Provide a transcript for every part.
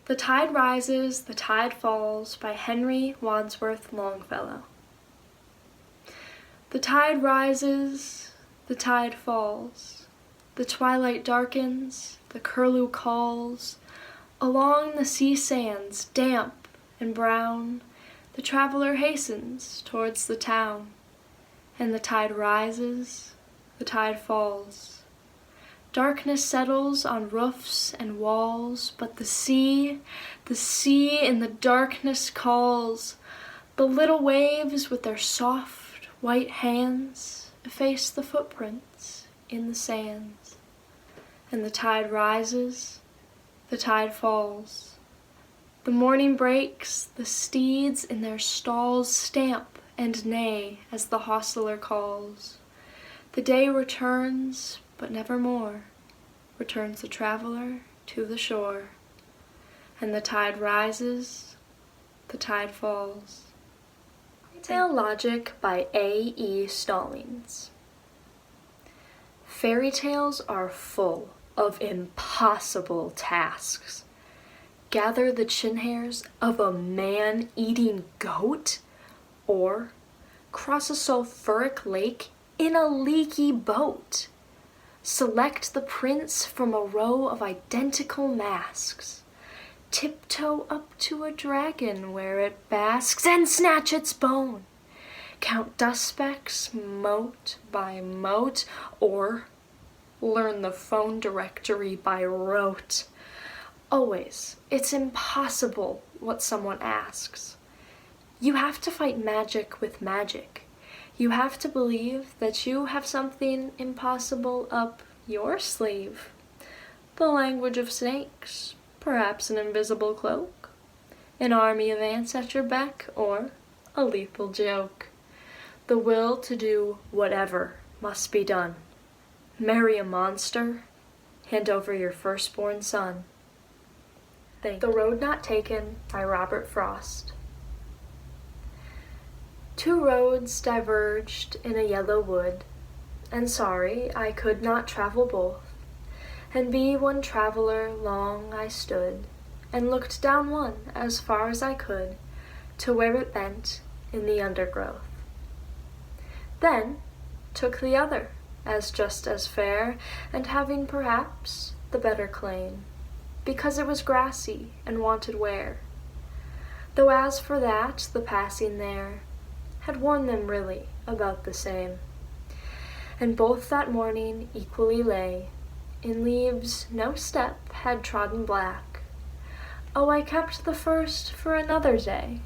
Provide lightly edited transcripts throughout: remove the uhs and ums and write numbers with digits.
The Tide Rises, the Tide Falls by Henry Wadsworth Longfellow. The tide rises, the tide falls, the twilight darkens, the curlew calls. Along the sea sands, damp and brown, the traveler hastens towards the town. And the tide rises, the tide falls. Darkness settles on roofs and walls, but the sea in the darkness calls. The little waves with their soft white hands efface the footprints in the sands. And the tide rises, the tide falls. The morning breaks, the steeds in their stalls stamp and neigh as the hostler calls. The day returns, but nevermore returns the traveler to the shore. And the tide rises, the tide falls. Fairy Logic by A.E. Stallings. Fairy tales are full of impossible tasks. Gather the chin hairs of a man-eating goat, or cross a sulfuric lake in a leaky boat. Select the prince from a row of identical masks. Tiptoe up to a dragon where it basks and snatch its bone. Count dust specks mote by mote, or learn the phone directory by rote. Always, it's impossible what someone asks. You have to fight magic with magic. You have to believe that you have something impossible up your sleeve. The language of snakes, perhaps an invisible cloak, an army of ants at your beck, or a lethal joke. The will to do whatever must be done. Marry a monster, hand over your firstborn son. The Road Not Taken by Robert Frost. Two roads diverged in a yellow wood, and sorry I could not travel both. And be one traveler long I stood, and looked down one as far as I could, to where it bent in the undergrowth. Then took the other, as just as fair, and having perhaps the better claim, because it was grassy and wanted wear. Though as for that, the passing there had worn them really about the same. And both that morning equally lay, in leaves no step had trodden black. Oh, I kept the first for another day.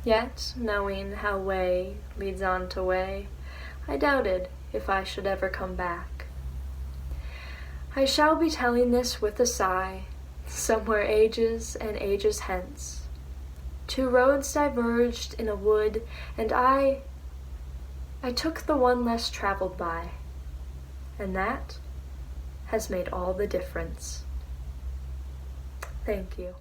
Yet, knowing how way leads on to way, I doubted if I should ever come back. I shall be telling this with a sigh, somewhere ages and ages hence. Two roads diverged in a wood, and I took the one less traveled by, and that has made all the difference. Thank you.